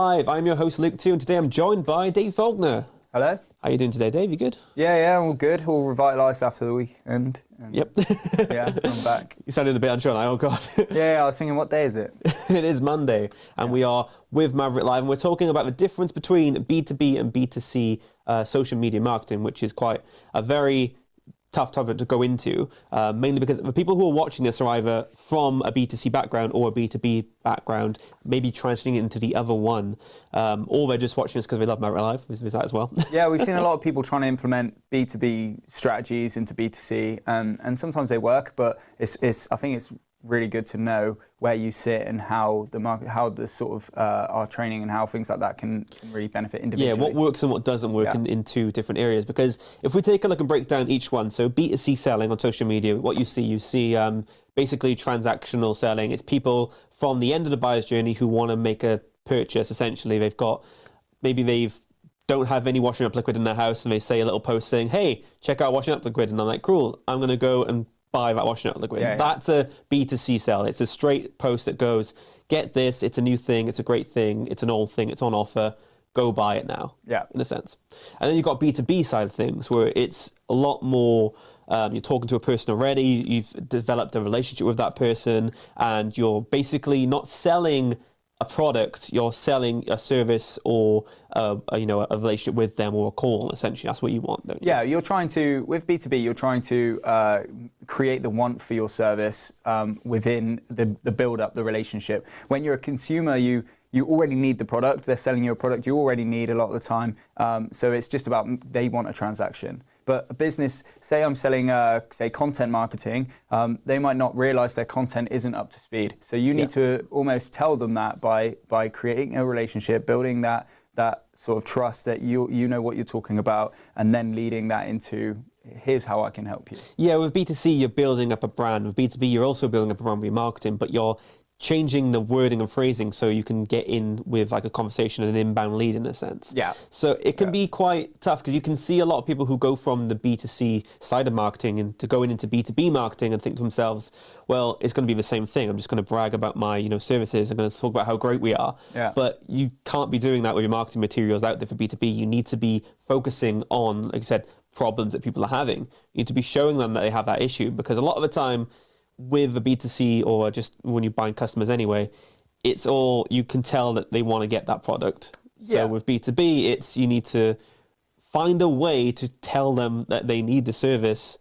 Live. I'm your host, Luke 2, and today I'm joined by Dave Faulkner. Hello. How are you doing today, Dave? You good? Yeah, I'm all good. All revitalised after the weekend. Yep. Yeah, I'm back. You sounded a bit unsure, like, oh God. Yeah, I was thinking, what day is it? It is Monday, and we are with Maverrik Live, and we're talking about the difference between B2B and B2C social media marketing, which is quite a very tough topic to go into, mainly because the people who are watching this are either from a B2C background or a B2B background, maybe transitioning into the other one, or they're just watching us because they love Maverrik Live. Is that as well? Yeah, we've seen a lot of people trying to implement B2B strategies into B2C, and sometimes they work, but I think it's really good to know where you sit and how the market, how the sort of our training and how things like that can really benefit individually. Yeah, what works and what doesn't work in two different areas. Because if we take a look and break down each one, so B2C selling on social media, what you see basically transactional selling. It's people from the end of the buyer's journey who want to make a purchase. Essentially, maybe don't have any washing up liquid in their house, and they say a little post saying, "Hey, check out washing up liquid," and I'm like, "Cool, I'm going to go and buy that washing up liquid." That's a B2C sell. It's a straight post that goes, get this, it's a new thing, it's a great thing, it's an old thing, it's on offer, go buy it now, in a sense. And then you've got B2B side of things, where it's a lot more, you're talking to a person already, you've developed a relationship with that person, and you're basically not selling a product, you're selling a service or a relationship with them, or a call. Essentially, that's what you want, don't you? Yeah, you're trying to, with B2B, you're trying to create the want for your service within the build-up, the relationship. When you're a consumer, you already need the product. They're selling you a product you already need a lot of the time. So it's just about, they want a transaction. But a business, say I'm selling, say, content marketing, they might not realize their content isn't up to speed. So you need to almost tell them that by creating a relationship, building that sort of trust that you know what you're talking about, and then leading that into, here's how I can help you. Yeah, with B2C, you're building up a brand. With B2B, you're also building up a brand with your marketing, but you're changing the wording and phrasing so you can get in with like a conversation and an inbound lead, in a sense. Yeah. So it can be quite tough, because you can see a lot of people who go from the B2C side of marketing and to going into B2B marketing and think to themselves, well, it's going to be the same thing. I'm just going to brag about my services. I'm going to talk about how great we are. Yeah. But you can't be doing that with your marketing materials out there for B2B. You need to be focusing on, like I said, problems that people are having. You need to be showing them that they have that issue, because a lot of the time, with a B2C, or just when you're buying customers anyway, it's all, you can tell that they want to get that product. So with B2B, it's, you need to find a way to tell them that they need the service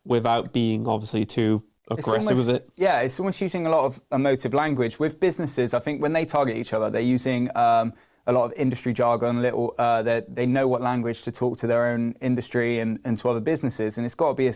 without being obviously too aggressive with it. Yeah, it's almost using a lot of emotive language. With businesses, I think when they target each other, they're using a lot of industry jargon, they know what language to talk to their own industry and to other businesses, and it's got to be,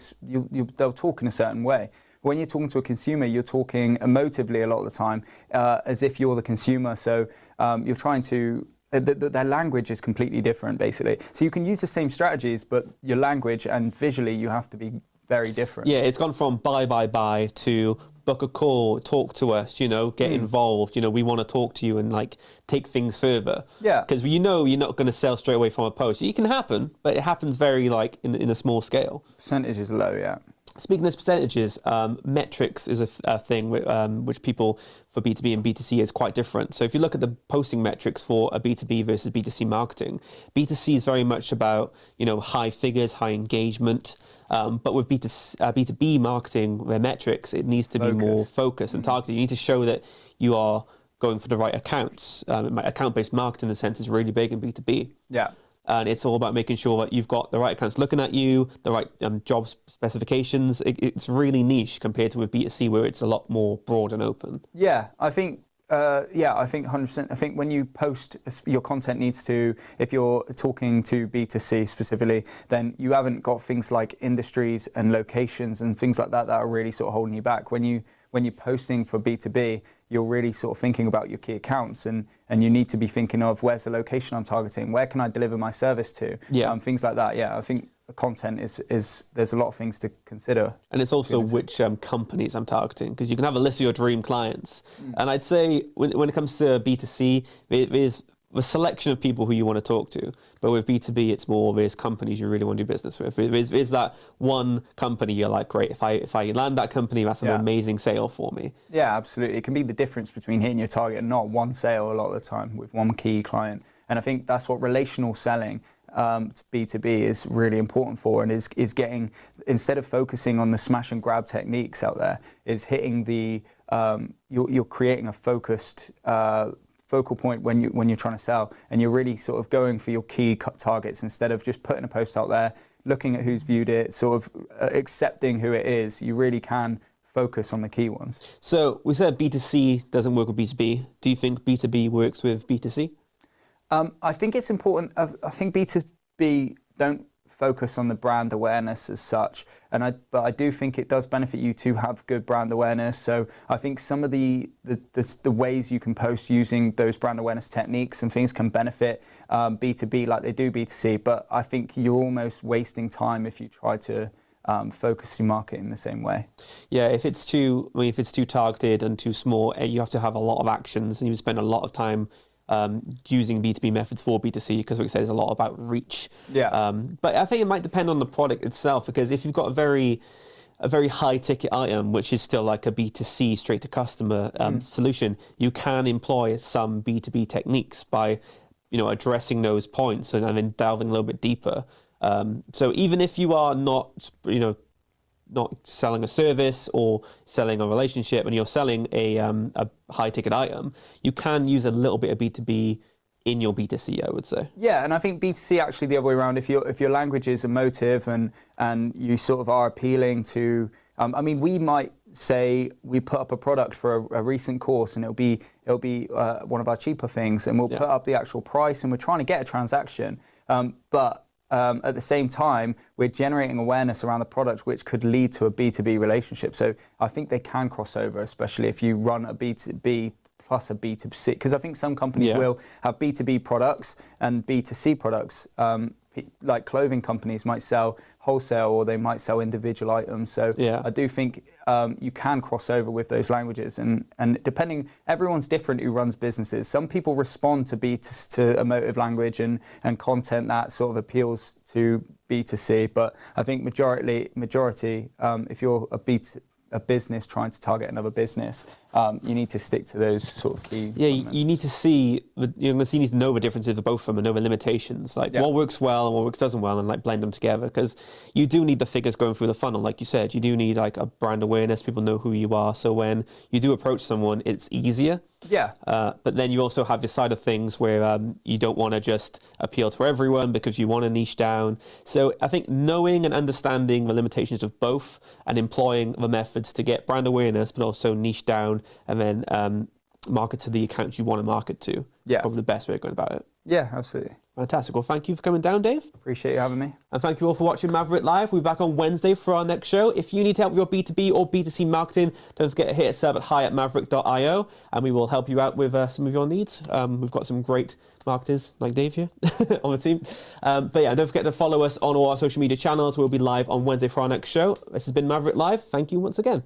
they'll talk in a certain way. When you're talking to a consumer, you're talking emotively a lot of the time, as if you're the consumer. So you're trying to, their language is completely different, basically. So you can use the same strategies, but your language and visually, you have to be very different. Yeah, it's gone from buy to book a call, talk to us, get involved, we want to talk to you and like take things further. Yeah. Because you're not going to sell straight away from a post. It can happen, but it happens very like in a small scale. Percentage is low, yeah. Speaking of percentages, metrics is a thing which people for B2B and B2C is quite different. So if you look at the posting metrics for a B2B versus B2C marketing, B2C is very much about, high figures, high engagement. But with B2B marketing, their metrics, it needs to be more focused and targeted. You need to show that you are going for the right accounts. Account-based marketing, in a sense, is really big in B2B. Yeah. And it's all about making sure that you've got the right accounts looking at you, the right job specifications. It's really niche compared to with B2C, where it's a lot more broad and open. Yeah, I think 100%. I think when you post, your content needs to, if you're talking to B2C specifically, then you haven't got things like industries and locations and things like that are really sort of holding you back. When you're posting for B2B, you're really sort of thinking about your key accounts, and you need to be thinking of, where's the location I'm targeting? Where can I deliver my service to? Yeah. Things like that. Yeah, I think content is there's a lot of things to consider. And it's also which companies I'm targeting, because you can have a list of your dream clients. And I'd say when it comes to B2C, there's a selection of people who you want to talk to. But with B2B, it's more there's companies you really want to do business with. Is that one company you're like, great, if I land that company, that's an amazing sale for me. Yeah, absolutely. It can be the difference between hitting your target and not one sale a lot of the time with one key client. And I think that's what relational selling to B2B is really important for, and is getting, instead of focusing on the smash and grab techniques out there, is hitting the, you're creating a focused focal point when you're trying to sell, and you're really sort of going for your key targets instead of just putting a post out there, looking at who's viewed it, sort of accepting who it is. You really can focus on the key ones. So we said B2C doesn't work with B2B. Do you think B2B works with B2C? I think it's important. I think B2B don't focus on the brand awareness as such, but I do think it does benefit you to have good brand awareness. So I think some of the ways you can post using those brand awareness techniques and things can benefit B2B like they do B2C. But I think you're almost wasting time if you try to focus your market in the same way. Yeah, if it's too targeted and too small, you have to have a lot of actions, and you spend a lot of time using B2B methods for B2C, because like I said, there's a lot about reach. Yeah. But I think it might depend on the product itself, because if you've got a very high ticket item, which is still like a B2C straight to customer solution, you can employ some B2B techniques by, addressing those points and then delving a little bit deeper. So even if you are not selling a service or selling a relationship, and you're selling a high ticket item, you can use a little bit of B2B in your B2C, I would say. Yeah, and I think B2C actually the other way around. If your language is emotive and you sort of are appealing to, we might say we put up a product for a recent course, and it'll be one of our cheaper things, and we'll put up the actual price, and we're trying to get a transaction, but at the same time, we're generating awareness around the product, which could lead to a B2B relationship. So I think they can cross over, especially if you run a B2B plus a B2C, because I think some companies will have B2B products and B2C products. Like clothing companies might sell wholesale, or they might sell individual items. So I do think you can cross over with those languages, and depending, everyone's different who runs businesses. Some people respond to emotive language and content that sort of appeals to B2C, but I think majority, if you're a business trying to target another business, you need to stick to those sort of key. Yeah, you need to see, you need to know the differences of both of them and know the limitations, like what works well and what doesn't well, and like blend them together, because you do need the figures going through the funnel, like you said. You do need like a brand awareness, people know who you are, so when you do approach someone, it's easier. Yeah. But then you also have this side of things where you don't want to just appeal to everyone because you want to niche down. So I think knowing and understanding the limitations of both and employing the methods to get brand awareness, but also niche down and then market to the accounts you want to market to. Yeah. Probably the best way of going about it. Yeah, absolutely. Fantastic. Well, thank you for coming down, Dave. Appreciate you having me. And thank you all for watching Maverrik Live. We'll be back on Wednesday for our next show. If you need help with your B2B or B2C marketing, don't forget to hit us up at hi@maverrik.io, and we will help you out with some of your needs. We've got some great marketers like Dave here on the team. But yeah, don't forget to follow us on all our social media channels. We'll be live on Wednesday for our next show. This has been Maverrik Live. Thank you once again.